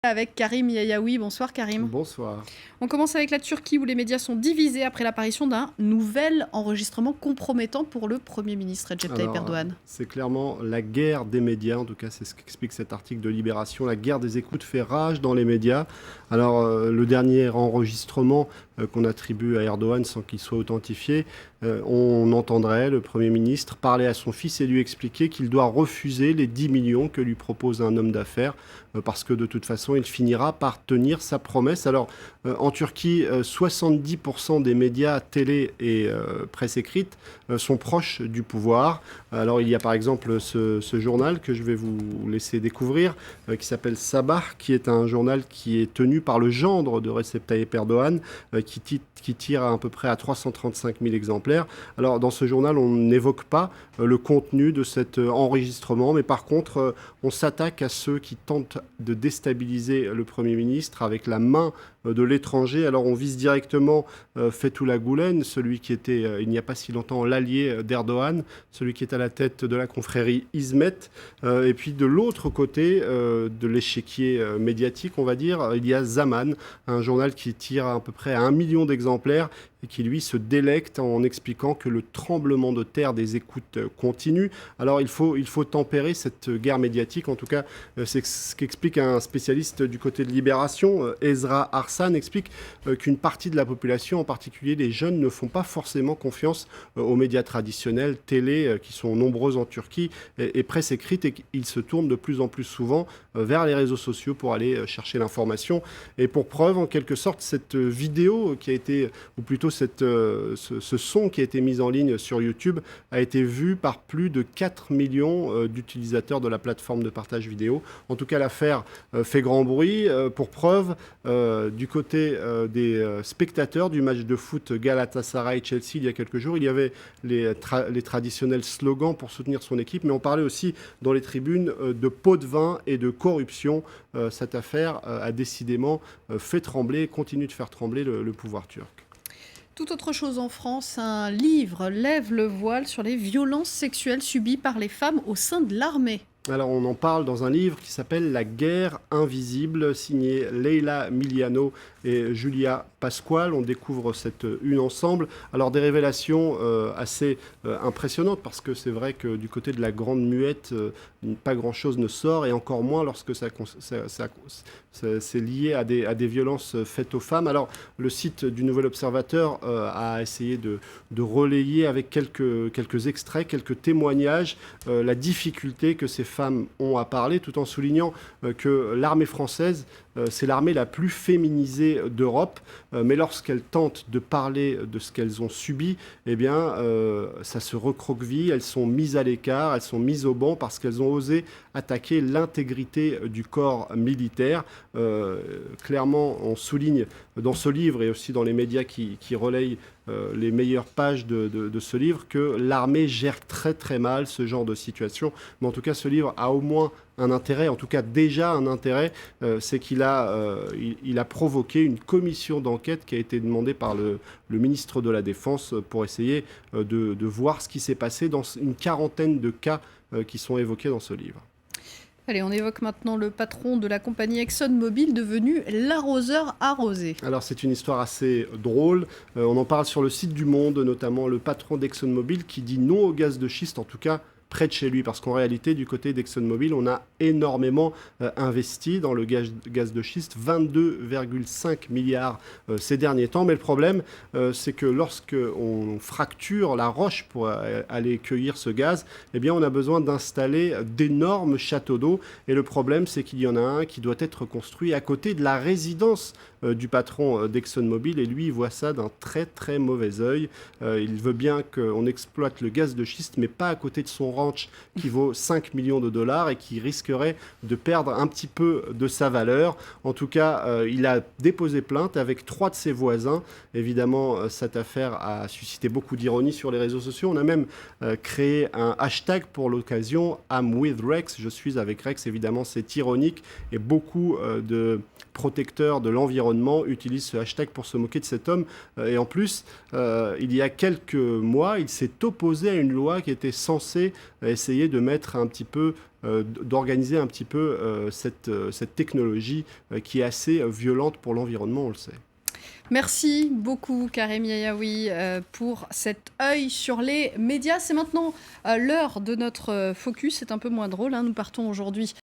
Avec Karim Yayaoui. Bonsoir Karim. Bonsoir. On commence avec la Turquie où les médias sont divisés après l'apparition d'un nouvel enregistrement compromettant pour le Premier ministre Recep Tayyip Alors, Erdogan. c'est clairement la guerre des médias, en tout cas c'est ce qu'explique cet article de Libération. La guerre des écoutes fait rage dans les médias. Alors, le dernier enregistrement qu'on attribue à Erdogan sans qu'il soit authentifié, on entendrait le Premier ministre parler à son fils et lui expliquer qu'il doit refuser les 10 millions que lui propose un homme d'affaires parce que de toute façon, il finira par tenir sa promesse. Alors, en Turquie, 70% des médias télé et presse écrite sont proches du pouvoir. Alors, il y a par exemple ce journal que je vais vous laisser découvrir, qui s'appelle Sabah, qui est un journal qui est tenu par le gendre de Recep Tayyip Erdogan, qui tire à peu près à 335 000 exemplaires. Alors, dans ce journal, on n'évoque pas le contenu de cet enregistrement, mais par contre, on s'attaque à ceux qui tentent de déstabiliser le Premier ministre avec la main de l'étranger. Alors on vise directement Fethullah Gülen, celui qui était il n'y a pas si longtemps l'allié d'Erdogan, celui qui est à la tête de la confrérie Hizmet. Et puis de l'autre côté de l'échiquier médiatique, on va dire, il y a Zaman, un journal qui tire à peu près à 1 million d'exemplaires et qui, lui, se délecte en expliquant que le tremblement de terre des écoutes continue. Alors, il faut tempérer cette guerre médiatique. En tout cas, c'est ce qu'explique un spécialiste du côté de Libération. Ezra Arslan explique qu'une partie de la population, en particulier les jeunes, ne font pas forcément confiance aux médias traditionnels, télé, qui sont nombreux en Turquie, et presse écrite, et qu'ils se tournent de plus en plus souvent vers les réseaux sociaux pour aller chercher l'information. Et pour preuve, en quelque sorte, cette vidéo qui a été, ou plutôt ce son qui a été mis en ligne sur YouTube a été vu par plus de 4 millions d'utilisateurs de la plateforme de partage vidéo. En tout cas, l'affaire fait grand bruit. Pour preuve, du côté des spectateurs du match de foot Galatasaray-Chelsea il y a quelques jours, il y avait les traditionnels slogans pour soutenir son équipe, mais on parlait aussi dans les tribunes de pots de vin et de corruption. Cette affaire a décidément fait trembler, continue de faire trembler le pouvoir turc. Tout autre chose en France, un livre lève le voile sur les violences sexuelles subies par les femmes au sein de l'armée. Alors on en parle dans un livre qui s'appelle La guerre invisible, signé Leila Miliano et Julia Pasquale. On découvre cette une ensemble. Alors des révélations assez impressionnantes parce que c'est vrai que du côté de la grande muette, pas grand-chose ne sort et encore moins lorsque c'est lié à des violences faites aux femmes. Alors le site du Nouvel Observateur a essayé de relayer avec quelques extraits, quelques témoignages, la difficulté que ces femmes ont à parler, tout en soulignant que l'armée française, c'est l'armée la plus féminisée d'Europe, mais lorsqu'elles tentent de parler de ce qu'elles ont subi, eh bien, ça se recroqueville, elles sont mises à l'écart, elles sont mises au banc parce qu'elles ont osé attaquer l'intégrité du corps militaire. Clairement, on souligne dans ce livre et aussi dans les médias qui relayent les meilleures pages de ce livre que l'armée gère très très mal ce genre de situation. Mais en tout cas, ce livre a au moins un intérêt, en tout cas déjà un intérêt, c'est qu'il a provoqué une commission d'enquête qui a été demandée par le ministre de la Défense pour essayer de voir ce qui s'est passé dans une quarantaine de cas qui sont évoqués dans ce livre. Allez, on évoque maintenant le patron de la compagnie ExxonMobil devenu l'arroseur arrosé. Alors c'est une histoire assez drôle, on en parle sur le site du Monde, notamment le patron d'ExxonMobil qui dit non au gaz de schiste, en tout cas près de chez lui, parce qu'en réalité, du côté d'ExxonMobil, on a énormément investi dans le gaz de schiste, 22,5 milliards ces derniers temps. Mais le problème, c'est que lorsqu'on fracture la roche pour aller cueillir ce gaz, eh bien, on a besoin d'installer d'énormes châteaux d'eau. Et le problème, c'est qu'il y en a un qui doit être construit à côté de la résidence du patron d'ExxonMobil. Et lui, il voit ça d'un très, très mauvais œil. Il veut bien qu'on exploite le gaz de schiste, mais pas à côté de son ranch qui vaut 5 millions de dollars et qui risquerait de perdre un petit peu de sa valeur. En tout cas, il a déposé plainte avec 3 de ses voisins. Évidemment, cette affaire a suscité beaucoup d'ironie sur les réseaux sociaux. On a même créé un hashtag pour l'occasion, I'm with Rex, je suis avec Rex. Évidemment, c'est ironique et beaucoup de protecteurs de l'environnement utilisent ce hashtag pour se moquer de cet homme. Et en plus, il y a quelques mois, il s'est opposé à une loi qui était censée essayer de mettre un petit peu d'organiser un petit peu cette technologie qui est assez violente pour l'environnement, on le sait. Merci beaucoup, Karim Yayaoui, pour cet œil sur les médias. C'est maintenant l'heure de notre focus. C'est un peu moins drôle, hein. Nous partons aujourd'hui